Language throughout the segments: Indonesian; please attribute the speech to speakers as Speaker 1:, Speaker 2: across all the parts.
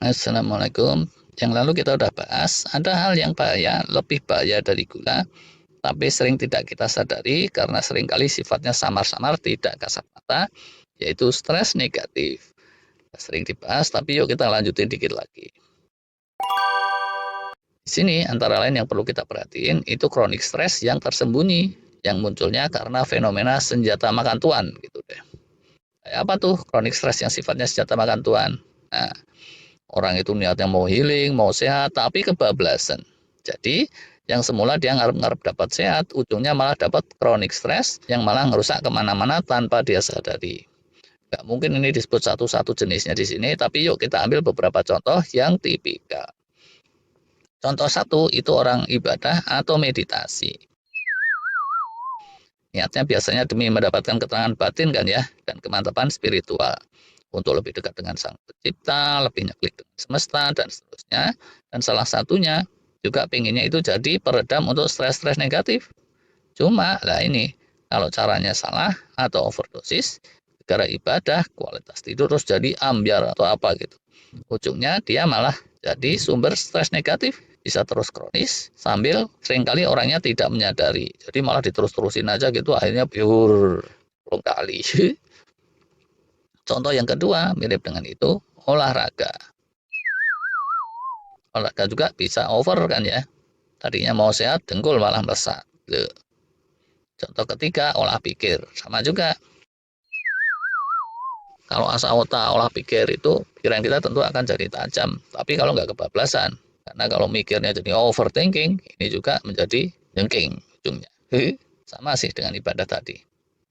Speaker 1: Assalamualaikum. Yang lalu kita udah bahas, ada hal yang bahaya, lebih bahaya dari gula, tapi sering tidak kita sadari karena seringkali sifatnya samar-samar, tidak kasat mata, yaitu stres negatif. Sering dibahas, tapi yuk kita lanjutin dikit lagi. Di sini antara lain yang perlu kita perhatiin itu kronik stres yang tersembunyi, yang munculnya karena fenomena senjata makan tuan gitu deh. Apa tuh kronik stres yang sifatnya senjata makan tuan? Nah, orang itu niatnya mau healing, mau sehat, tapi kebablasan. Jadi, yang semula dia ngarep-ngarep dapat sehat, ujungnya malah dapat kronik stres yang malah ngerusak kemana-mana tanpa dia sadari. Gak mungkin ini disebut satu-satu jenisnya di sini, tapi yuk kita ambil beberapa contoh yang tipikal. Contoh satu itu orang ibadah atau meditasi. Niatnya biasanya demi mendapatkan keterangan batin kan ya, dan kemantapan spiritual. Untuk lebih dekat dengan sang pencipta, lebih nyeklik dengan semesta, dan seterusnya. Dan salah satunya juga pengennya itu jadi peredam untuk stres-stres negatif. Cuma lah ini, kalau caranya salah atau overdosis, gara ibadah, kualitas tidur terus jadi ambyar atau apa gitu. Ujungnya dia malah jadi sumber stres negatif, bisa terus kronis sambil seringkali orangnya tidak menyadari. Jadi malah diterus-terusin aja gitu, akhirnya pure kali. Contoh yang kedua mirip dengan itu, olahraga. Olahraga juga bisa over kan ya. Tadinya mau sehat, dengkul malah melesat. Contoh ketiga, olah pikir. Sama juga. Kalau asa otak olah pikir itu, pikiran kita tentu akan jadi tajam. Tapi kalau nggak kebablasan. Karena kalau mikirnya jadi overthinking, ini juga menjadi jengking ujungnya. Sama sih dengan ibadah tadi.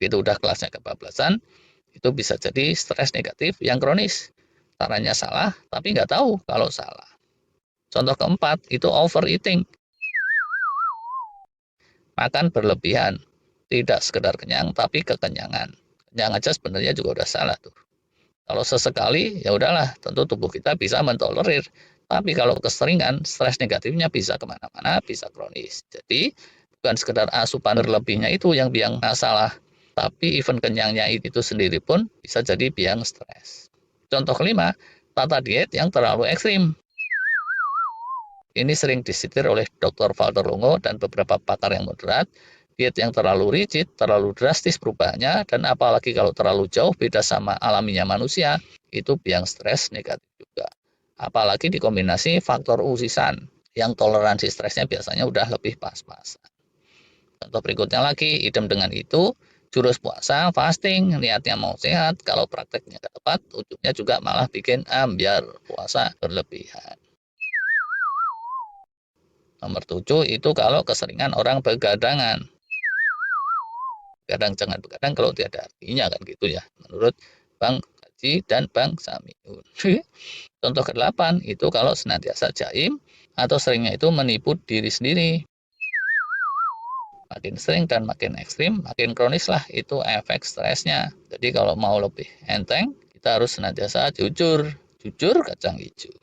Speaker 1: Itu udah kelasnya kebablasan, itu bisa jadi stres negatif yang kronis. Caranya salah, tapi nggak tahu kalau salah. Contoh keempat, itu overeating. Makan berlebihan. Tidak sekedar kenyang, tapi kekenyangan. Kenyang aja sebenarnya juga udah salah tuh. Kalau sesekali, ya udahlah, tentu tubuh kita bisa mentolerir. Tapi kalau keseringan, stres negatifnya bisa kemana-mana, bisa kronis. Jadi, bukan sekedar asupan berlebihnya itu yang biang masalah. Tapi event kenyangnya itu sendiri pun bisa jadi biang stres. Contoh kelima, tata diet yang terlalu ekstrim. Ini sering disetir oleh Dr. Walter Longo dan beberapa pakar yang moderat. Diet yang terlalu rigid, terlalu drastis perubahannya, dan apalagi kalau terlalu jauh beda sama alaminya manusia, itu biang stres negatif juga. Apalagi dikombinasi faktor usisan, yang toleransi stresnya biasanya udah lebih pas-pasan. Contoh berikutnya lagi, idem dengan itu, jurus puasa, fasting, niatnya mau sehat, kalau prakteknya gak tepat, ujungnya juga malah bikin ambyar puasa berlebihan. Nomor 7 itu kalau keseringan orang begadangan. Kadang jangan begadang kalau tiada artinya kan gitu ya. Menurut Bang Haji dan Bang Samiun. Contoh ke-8 itu kalau senantiasa jaim atau seringnya itu menipu diri sendiri. Makin sering dan makin ekstrim, makin kronis lah itu efek stresnya. Jadi kalau mau lebih enteng, kita harus senantiasa jujur. Jujur kacang hijau.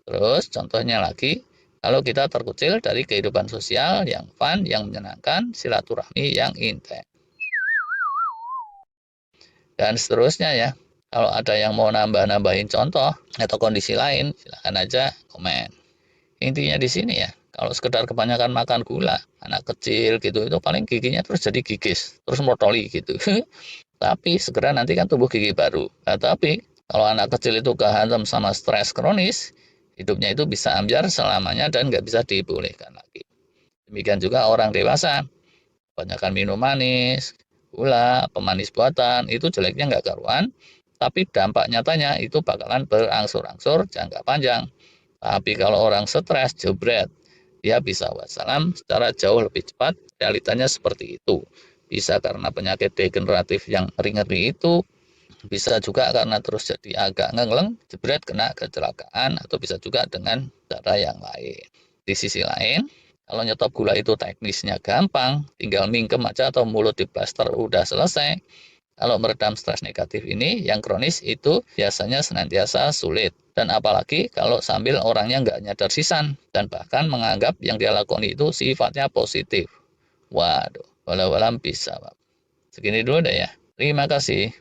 Speaker 1: Terus contohnya lagi, kalau kita terkucil dari kehidupan sosial yang fun, yang menyenangkan, silaturahmi yang intens. Dan seterusnya ya, kalau ada yang mau nambah-nambahin contoh atau kondisi lain, silahkan aja komen. Intinya di sini ya, kalau sekedar kebanyakan makan gula, anak kecil gitu, itu paling giginya terus jadi gigis, terus motoli gitu. Tapi segera nanti kan tumbuh gigi baru. Nah, tapi kalau anak kecil itu kehantam sama stres kronis, hidupnya itu bisa ambyar selamanya dan nggak bisa dibolehkan lagi. Demikian juga orang dewasa, kebanyakan minum manis, gula, pemanis buatan, itu jeleknya nggak karuan, tapi dampak nyatanya itu bakalan berangsur-angsur jangka panjang. Tapi kalau orang stres, jebret, dia bisa wassalam secara jauh lebih cepat, realitanya seperti itu. Bisa karena penyakit degeneratif yang ngeri-ngeri itu, bisa juga karena terus jadi agak ngeleng, jebret kena kecelakaan, atau bisa juga dengan cara yang lain. Di sisi lain, kalau nyetop gula itu teknisnya gampang, tinggal mingkem aja atau mulut diplaster udah selesai. Kalau meredam stres negatif ini, yang kronis itu biasanya senantiasa sulit. Dan apalagi kalau sambil orangnya nggak nyadar sisan, dan bahkan menganggap yang dia lakukan itu sifatnya positif. Waduh, walau-walam bisa. Segini dulu deh ya. Terima kasih.